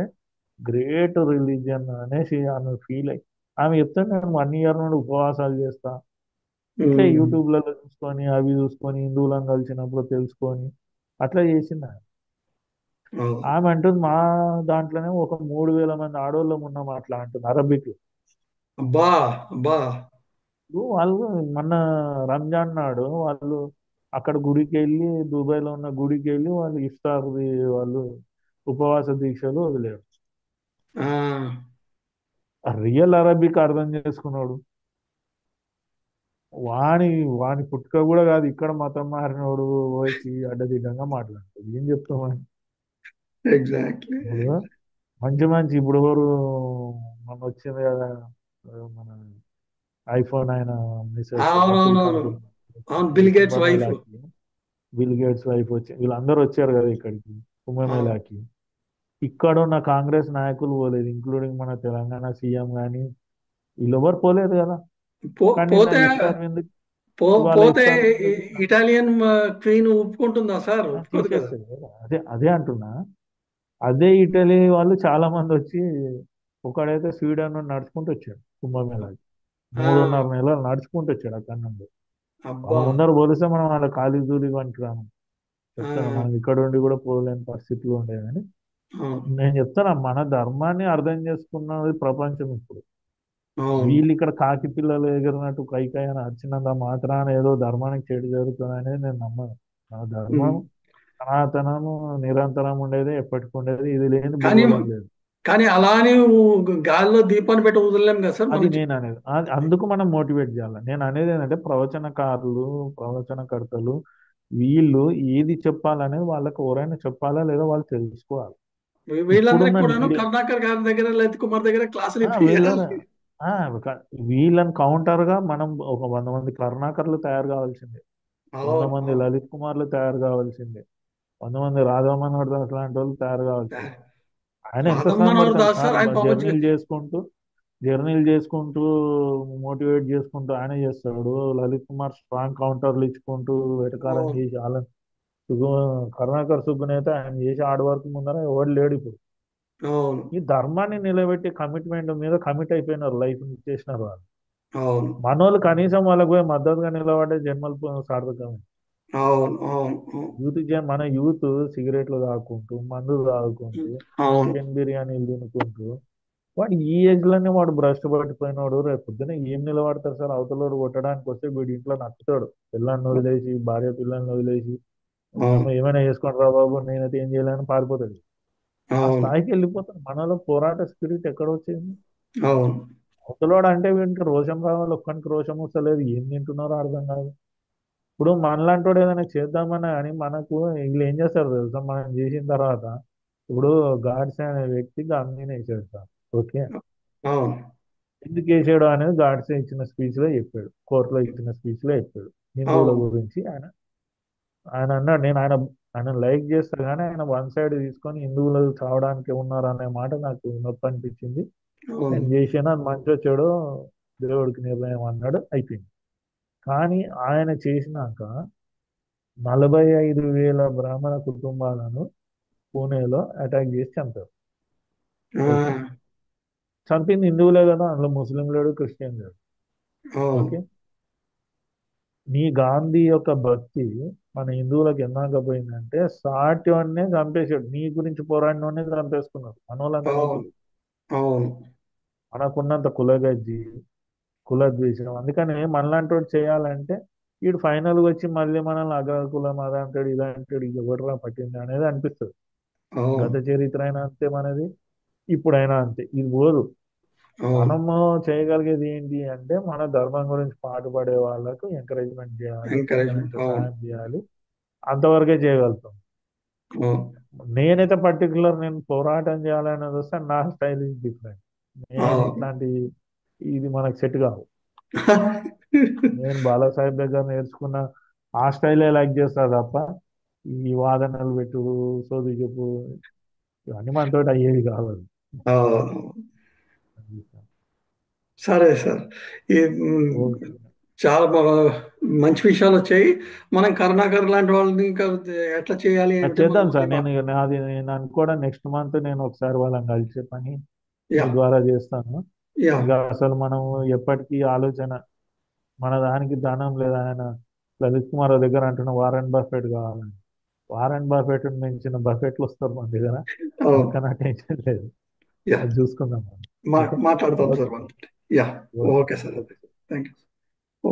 గ్రేట్ రిలీజియన్ అనేసి ఆమె ఫీల్ అయ్యి ఆమె చెప్తే నేను 1 ఇయర్ నుండి ఉపవాసాలు చేస్తా. ఇట్లా ఉమ్. యూట్యూబ్లలో చూసుకొని అవి చూసుకొని హిందువులను కలిసినప్పుడు తెలుసుకొని అట్లా చేసింది ఆమె. అవును. ఆమె అంటుంది మా దాంట్లోనే ఒక 3,000 మంది ఆడోళ్ళం ఉన్నాం అట్లా అంటుంది అరబిక్. అబ్బా. అబ్బా. వాళ్ళు మొన్న రంజాన్ నాడు వాళ్ళు అక్కడ గుడికి వెళ్ళి దుబాయ్లో ఉన్న గుడికి వెళ్ళి వాళ్ళు ఇఫ్తార్ వాళ్ళు ఉపవాస దీక్షలు వదిలేరు. ఆ. రియల్ అరబిక్ అర్థం చేసుకున్నాడు. వాని వాని పుట్టుక కూడా కాదు ఇక్కడ మతం మారినోడు వచ్చి అడ్డదిడ్డంగా మాట్లాడుతుంది ఏం చెప్తామని. ఎగ్జాక్ట్లీ. ఇప్పుడు మంచి మంచి ఇప్పుడు ఎవరు మన వచ్చింది కదా మన ఐఫోన్ అయిన మిసెస్ అబ్దుల్ అవునవునవును. ఖాదర్ అవును, బిల్ గేట్స్ వైఫ్. కుంభమేళాకి బిల్ గేట్స్ వైఫ్ వచ్చి వీళ్ళందరూ వచ్చారు కదా ఇక్కడికి అవును. కుంభమేళాకి. ఇక్కడ ఉన్న కాంగ్రెస్ నాయకులు పోలేదు ఇంక్లూడింగ్ మన తెలంగాణ సీఎం కానీ వీళ్ళు ఎవరు పోలేదు కదా. కానీ నిన్న పోతే ఇఫ్తార్ ఎందుకు ఇవాళ పోతే ఇఫ్తార్ ఎందుకు ఇటాలియన్ క్వీన్ ఒప్పుకుంటుందా సార్? ఒప్పుకోదు కదా. తీసేస్తుంది కదా. అదే అదే అంటున్నా. అదే ఇటలీ వాళ్ళు చాలా మంది వచ్చి ఒకడైతే స్వీడన్ నుండి నడుచుకుంటూ వచ్చాడు కుంభమేళాకి. ఆ. 3.5 నెలలు నడుచుకుంటూ వచ్చాడు అక్కడ నుండి. వాళ్ళ అబ్బా. ముందర పోలిస్తే మనం వాళ్ళ ఖాళీ దూరి పనికిరాము. ఆ. చెప్తాను మనం ఇక్కడ ఉండి కూడా పోలేని పరిస్థితులు ఉండేవి కానీ అవును. నేను చెప్తాను మన ధర్మాన్ని అర్థం చేసుకున్నది ప్రపంచం ఇప్పుడు. అవును. వీళ్ళు ఇక్కడ కాకి పిల్లలు ఎగిరినట్టు కైకాయ అని వచ్చినంత మాత్రాన ఏదో ధర్మానికి చెడు జరుగుతుంది అనేది నేను నమ్మను. నా ఉమ్. ధర్మం సనాతనము నిరంతరం ఉండేది ఎప్పటికి ఉండేది ఇది లేని కానీ భూగోళం లేదు. కానీ అలా అని గాలిలో దీపాన్ని పెట్టి వదలలేం కదా సార్ అది మనం. నేను అనేది అందుకు మనం మోటివేట్ చేయాలి. నేను అనేది ఏంటంటే ప్రవచనకారులు ప్రవచనకర్తలు వీళ్ళు ఏది చెప్పాలనేది వాళ్ళకి ఎవరైనా చెప్పాలా లేదా వాళ్ళు తెలుసుకోవాలి. వీళ్ళందరికీ ఇప్పుడున్న కూడాను మీడియా కరుణాకర్ గారి దగ్గర లలిత్ కుమార్ దగ్గర క్లాసులు వీళ్ళని ఇప్పియాలి. ఆ, వీళ్ళని కౌంటర్ గా మనం ఒక 100 మంది కరుణాకర్లు తయారు కావాల్సిందే. వంద అవును. మంది అవును. లలిత్ కుమార్లు తయారు కావాల్సిందే. 100 మంది రాధా మనోహర్ దాస్ లాంటి వాళ్ళు తయారు కావాల్సిందే. ఆయన ఎంత రాధమ్మ శ్రమ మనోహర్ పడతాడు దాస్ సార్ సార్ ఆయన పాపం జర్నీలు చేసుకుంటూ మోటివేట్ చేసుకుంటూ ఆయన చేస్తాడు. లలిత్ కుమార్ స్ట్రాంగ్ కౌంటర్లు ఇచ్చుకుంటూ వెటకారం అవును. చేసి వాళ్ళని సుగు కరుణాకర్ సుగ్గునైతే ఆయన చేసి హార్డ్ వర్క్ ముందర ఎవడు లేడు ఇప్పుడు. అవును. ఈ ధర్మాన్ని నిలబెట్టి కమిట్మెంట్ మీద కమిట్ అయిపోయినారు లైఫ్ ఇచ్చేసినారు వాళ్ళు. అవును. మనోళ్ళు కనీసం వాళ్ళకు పోయి మద్దతుగా నిలబడే జన్మలు సార్థకమే. అవును. అవును. అవును. మన యూత్ సిగరెట్లు తాగుకుంటూ మందు తాగుకుంటూ అవును. చికెన్ బిర్యానీలు తినుకుంటూ వాడు ఈ ఏజ్ లోనే వాడు భ్రష్టు పట్టిపోయినాడు. రేపు పొద్దున ఏం నిలబడతారు సార్ అవతలోడు కొట్టడానికి వస్తే వీడి ఇంట్లో నచ్చుతాడు. పిల్లల్ని వదిలేసి భార్య పిల్లల్ని వదిలేసి అవును. ఏమైనా చేసుకోండి రా బాబు నేనైతే ఏం చేయలేని పారిపోతాడు. ఆ అవును. స్థాయికి వెళ్ళిపోతాడు. మనలో పోరాట స్పిరిట్ ఎక్కడ వచ్చింది. అవును. అవతలోడు అంటే వీనికి రోషం రావాలి ఒక్కనికి రోషం వస్తలేదు ఏం తింటున్నారో అర్థం కాదు. ఇప్పుడు మనలాంటోడు ఏదైనా చేద్దామని అని మనకు వీళ్ళు ఏం చేస్తారు తెలుసా మనం చేసిన తర్వాత ఇప్పుడు గాడ్స్ అనే వ్యక్తి గాంధీని వేసాడు సార్. ఓకే. అవును. ఎందుకు వేసాడు అనేది గాడ్సే ఇచ్చిన స్పీచ్ లో చెప్పాడు. కోర్టులో ఇచ్చిన స్పీచ్ లో చెప్పాడు. హిందువుల అవును. గురించి ఆయన ఆయన అన్నాడు నేను ఆయన లైక్ చేస్తా కానీ ఆయన వన్ సైడ్ తీసుకొని హిందువులు చావడానికి ఉన్నారు అనే మాట నాకు నొప్పి అనిపించింది. అవును. నేను చేసాను అది మంచో చెడో దేవుడికి నిర్ణయం అన్నాడు అయిపోయింది. కానీ ఆయన చేసినాక 45,000 బ్రాహ్మణ కుటుంబాలను పూణేలో అటాక్ చేసి చంపారు. ఆ. ఓకే. చంపింది హిందువులే కదా అందులో ముస్లిం లేడు క్రిస్టియన్ లేడు. అవును. ఓకే. నీ గాంధీ యొక్క భక్తి మన హిందువులకు ఎన్నాకపోయిందంటే సాటి వాడినే చంపేశాడు. నీ గురించి పోరాడినోడినే చంపేసుకున్నారు మనోళ్ళంత అవును. నీచులు. అవును. మనకున్నంత కులగజ్జి కుల ద్వేషం అందుకని మనలాంటి వాడు చేయాలంటే వీడు ఫైనల్గా వచ్చి మళ్ళీ మనల్ని అగ్రకులం అదంటాడు ఇదంటాడు ఇది ఎవడరా పట్టింది అనేది అనిపిస్తుంది. అవును. గత చరిత్ర అయినా అంతే మనది ఇప్పుడైనా అంతే ఇది పోదు. అవును. మనము చేయగలిగేది ఏంటి అంటే మన ధర్మం గురించి పాటుపడే వాళ్ళకు ఎంకరేజ్మెంట్ చేయాలి ఎంకరేజ్మెంట్. చేతనైతే అవును. సాయం చేయాలి. అంతవరకే చేయగలుగుతాం. అవును. నేనైతే పర్టికులర్ నేను పోరాటం చేయాలనేది వస్తే నా స్టైల్ ఇస్ డిఫరెంట్. నేను అవును. ఇట్లాంటి ఇది మనకు సెట్ కావు. నేను బాలాసాహెబ్ దగ్గర నేర్చుకున్న ఆ స్టైలే లైక్ చేస్తా తప్ప ఈ వాదనలు పెట్టుడు, సోది చెప్పు, ఇవన్నీ మనతోటి అయ్యేవి కావాలి. ఆ, సరే సార్. ఈ ఓకే. చాలా మంచి విషయాలు వచ్చాయి. మనం కరుణాకర్ లాంటి వాళ్ళని ఇంకా ఎట్లా చేయాలి అది ఏమిటి మనం చేద్దాం సార్. మళ్ళీ నేను అనుకోవడం నెక్స్ట్ మంత్ నేను ఒకసారి వాళ్ళని కలిసే పని యా మీ ద్వారా చేస్తాను. యా ఇంకా అసలు మనం ఎప్పటికీ ఆలోచన, మన దానికి ధనం లేదా, ఆయన లలిత్ కుమార్ దగ్గర అంటున్న వారెన్ బఫెట్ కావాలని. వారెన్ బఫెట్ మించిన బఫెట్లు వస్తారు మన దగ్గర. అవును అందుకన్నా టెన్షన్ లేదు. యా అది చూసుకుందాం మనం. ఓకే. మాట్లాడతాం ఓకే సార్ సార్. వాళ్ళతో. Yeah okay. Okay sir. Okay. Thank you. Oh